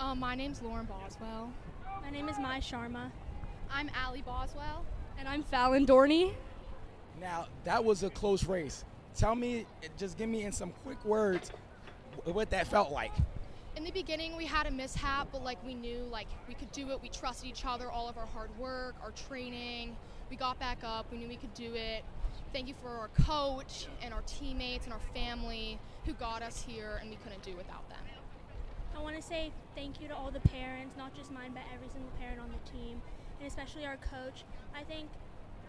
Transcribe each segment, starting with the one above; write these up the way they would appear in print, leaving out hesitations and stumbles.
My name's Lauren Boswell. My name is Mai Sharma. I'm Allie Boswell. And I'm Fallon Dorney. Now, that was a close race. Tell me, just give me in some quick words what that felt like. In the beginning, we had a mishap, but we knew we could do it. We trusted each other, all of our hard work, our training. We got back up. We knew we could do it. Thank you for our coach and our teammates and our family who got us here, and we couldn't do without them. I want to say thank you to all the parents, not just mine, but every single parent on the team, and especially our coach. I think,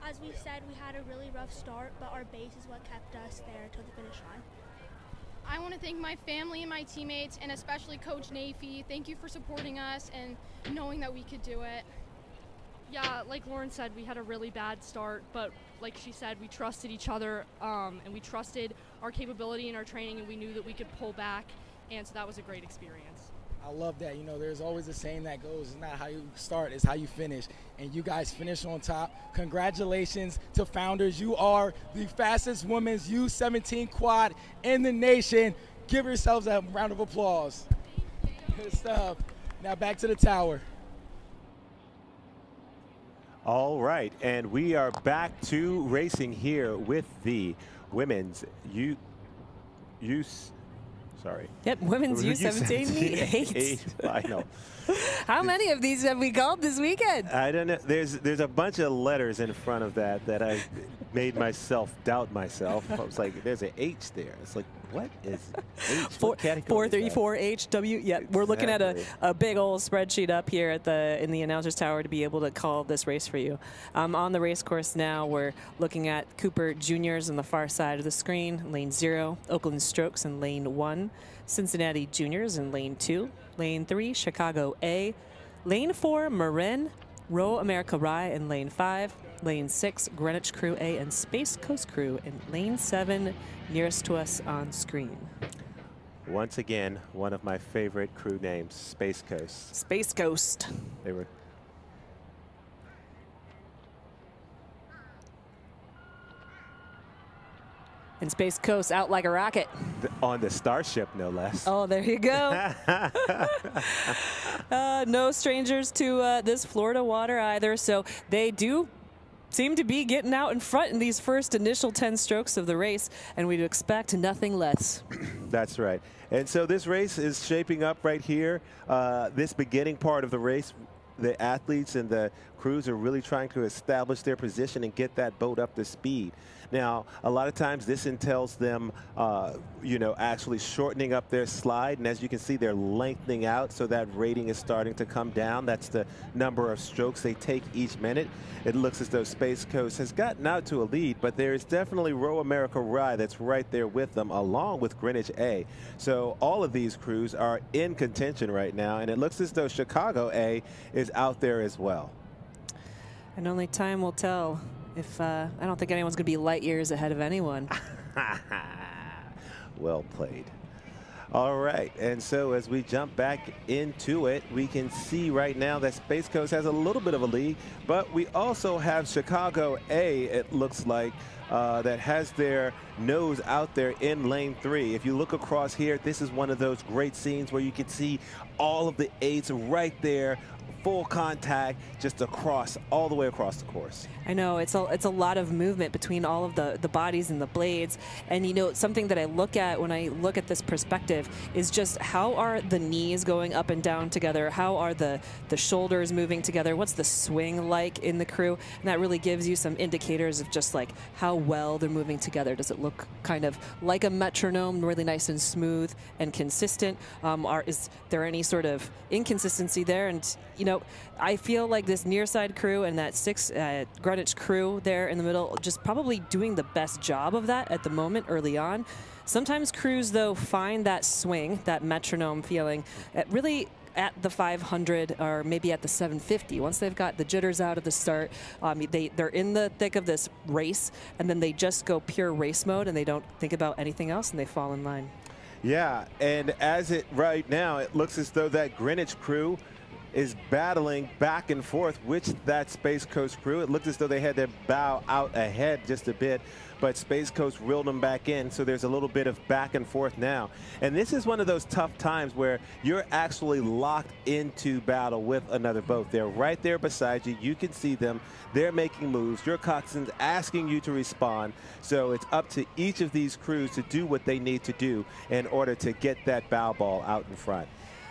as we said, we had a really rough start, but our base is what kept us there till the finish line. I want to thank my family and my teammates, and especially Coach Nafee. Thank you for supporting us and knowing that we could do it. Yeah, like Lauren said, we had a really bad start, but like she said, we trusted each other, and we trusted our capability and our training, and we knew that we could pull back, and so that was a great experience. I love that. You know, there's always a saying that goes, it's not how you start, it's how you finish. And you guys finished on top. Congratulations to Founders. You are the fastest women's U17 quad in the nation. Give yourselves a round of applause. Good stuff. Now back to the tower. All right, and we are back to racing here with the women's sorry. Yep, women's U17 meet. Eight. I know. How many of these have we called this weekend? I don't know. There's a bunch of letters in front of that I made myself doubt myself. I was like, there's an H there. It's like, what is H? 434HW. Yeah, we're looking at a big old spreadsheet up here at in the announcer's tower to be able to call this race for you. On the race course now, we're looking at Cooper Juniors on the far side of the screen, lane 0, Oakland Strokes in lane 1, Cincinnati Juniors in lane 2, lane 3, Chicago A, lane 4, Marin, Row America Rye in lane 5, lane 6, Greenwich Crew A, and Space Coast Crew in lane 7, nearest to us on screen. Once again, one of my favorite crew names, Space Coast. Space Coast. They were. And Space Coast out like a rocket. On the Starship, no less. Oh, there you go. No strangers to this Florida water either, so they do seem to be getting out in front in these first initial 10 strokes of the race, and we'd expect nothing less. That's right. And so this race is shaping up right here. This beginning part of the race, the athletes and the crews are really trying to establish their position and get that boat up to speed. Now, a lot of times this entails them, actually shortening up their slide. And as you can see, they're lengthening out, so that rating is starting to come down. That's the number of strokes they take each minute. It looks as though Space Coast has gotten out to a lead, but there is definitely Row America Rye that's right there with them, along with Greenwich A. So all of these crews are in contention right now, and it looks as though Chicago A is out there as well. And only time will tell. I don't think anyone's going to be light years ahead of anyone. Well played. All right, and so as we jump back into it, we can see right now that Space Coast has a little bit of a lead, but we also have Chicago A, it looks like, that has their nose out there in lane 3. If you look across here, this is one of those great scenes where you can see all of the 8s right there, full contact, just all the way across the course. I know, it's a lot of movement between all of the bodies and the blades. And something that I look at when I look at this perspective is just how are the knees going up and down together? How are the shoulders moving together? What's the swing like in the crew? And that really gives you some indicators of just like how well they're moving together. Does it look kind of like a metronome, really nice and smooth and consistent? Is there any sort of inconsistency there? And I feel like this near side crew and that 6 Greenwich crew there in the middle just probably doing the best job of that at the moment early on. Sometimes crews, though, find that swing, that metronome feeling, really at the 500 or maybe at the 750. Once they've got the jitters out at the start, they're in the thick of this race, and then they just go pure race mode and they don't think about anything else and they fall in line. Yeah, and right now, it looks as though that Greenwich crew is battling back and forth with that Space Coast crew. It looked as though they had their bow out ahead just a bit, but Space Coast reeled them back in, so there's a little bit of back and forth now. And this is one of those tough times where you're actually locked into battle with another boat. They're right there beside you. You can see them. They're making moves. Your coxswain's asking you to respond. So it's up to each of these crews to do what they need to do in order to get that bow ball out in front.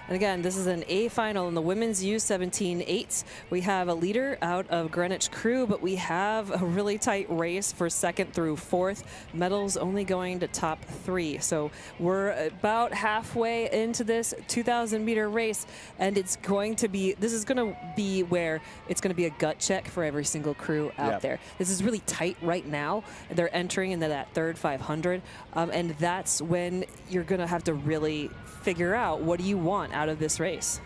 And again, this is an A final in the women's U17 8s. We have a leader out of Greenwich Crew, but we have a really tight race for 2nd through 4th. Medals only going to top 3. So we're about halfway into this 2,000-meter race, and it's going to be, this is going to be where it's going to be a gut check for every single crew out there. This is really tight right now. They're entering into that third 500, and that's when you're going to have to really figure out what do you want out of this race.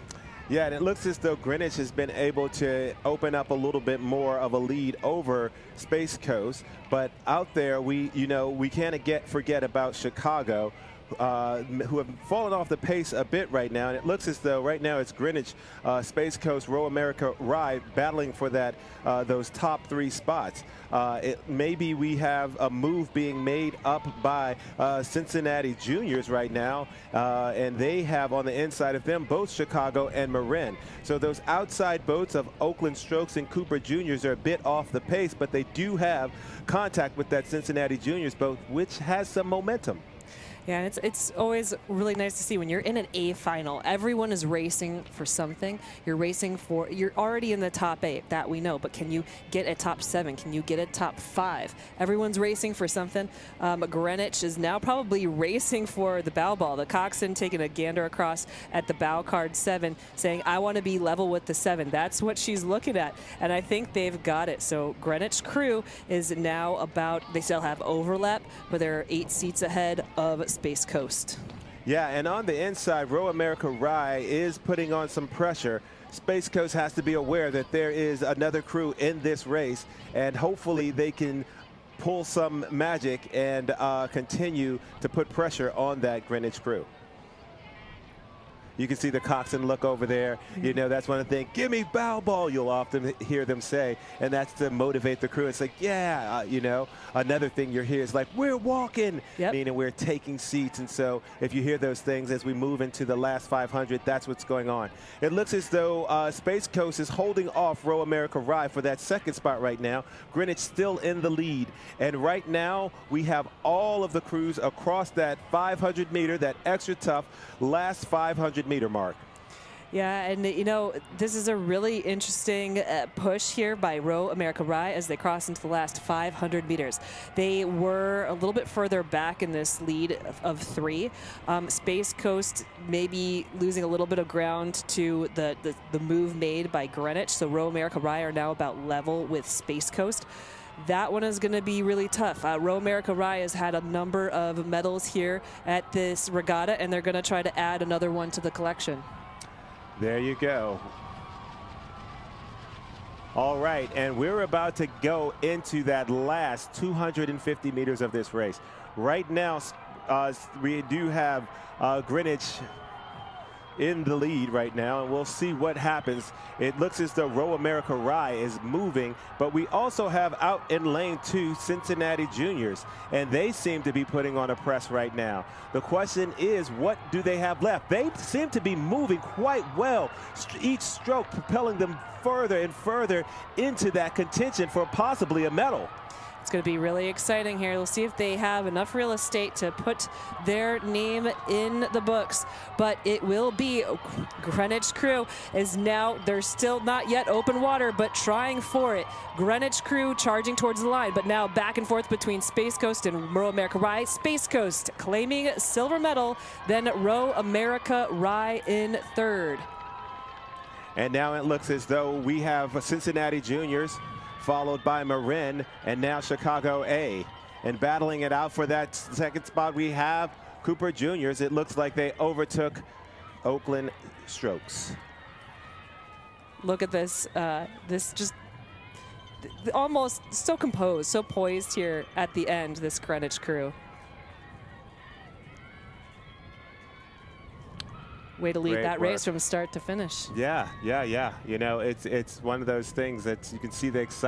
Yeah, and it looks as though Greenwich has been able to open up a little bit more of a lead over Space Coast, but out there we can't forget about Chicago, who have fallen off the pace a bit right now, and it looks as though right now it's Greenwich, Space Coast, Row America Rye battling for that those top 3 spots. Maybe we have a move being made up by Cincinnati Juniors right now, and they have on the inside of them both Chicago and Marin. So those outside boats of Oakland Strokes and Cooper Juniors are a bit off the pace, but they do have contact with that Cincinnati Juniors boat, which has some momentum. Yeah, it's always really nice to see when you're in an A final. Everyone is racing for something. You're already in the top 8, that we know, but can you get a top 7? Can you get a top 5? Everyone's racing for something. Greenwich is now probably racing for the bow ball. The coxswain taking a gander across at the bow card 7, saying, I want to be level with the 7. That's what she's looking at, and I think they've got it. So Greenwich Crew is now they still have overlap, but they're 8 seats ahead of Space Coast. Yeah, and on the inside, Row America Rye is putting on some pressure. Space Coast has to be aware that there is another crew in this race, and hopefully they can pull some magic and continue to put pressure on that Greenwich crew. You can see the coxswain look over there. You know, that's one of the things, give me bow ball, you'll often hear them say. And that's to motivate the crew. It's like, yeah, you know, another thing you hear is like, we're walking, meaning we're taking seats. And so if you hear those things as we move into the last 500, that's what's going on. It looks as though Space Coast is holding off Row America Rye for that 2nd spot right now. Greenwich still in the lead. And right now, we have all of the crews across that 500 meter, that extra tough last 500-meter mark. Yeah, and you know, this is a really interesting push here by Row America Rye as they cross into the last 500 meters. They were a little bit further back in this lead of 3. Space Coast maybe losing a little bit of ground to the move made by Greenwich. So Row America Rye are now about level with Space Coast. That one is going to be really tough. Row America Rye has had a number of medals here at this regatta, and they're going to try to add another one to the collection. There you go. All right, and we're about to go into that last 250 meters of this race. Right now, we do have Greenwich in the lead right now, and we'll see what happens. It looks as though Row America Rye is moving, but we also have out in lane 2 Cincinnati Juniors, and they seem to be putting on a press right now. The question is, what do they have left? They seem to be moving quite well, each stroke propelling them further and further into that contention for possibly a medal. It's going to be really exciting here. We'll see if they have enough real estate to put their name in the books. But it will be Greenwich Crew is now, they're still not yet open water, but trying for it. Greenwich Crew charging towards the line, but now back and forth between Space Coast and Row America Rye. Space Coast claiming silver medal, then Row America Rye in 3rd. And now it looks as though we have Cincinnati Juniors, followed by Marin, and now Chicago A. And battling it out for that 2nd spot, we have Cooper Juniors. It looks like they overtook Oakland Strokes. Look at this. This just almost so composed, so poised here at the end, this Greenwich Crew. Way to lead Great that work. race from start to finish. Yeah. You know, it's one of those things that you can see the excitement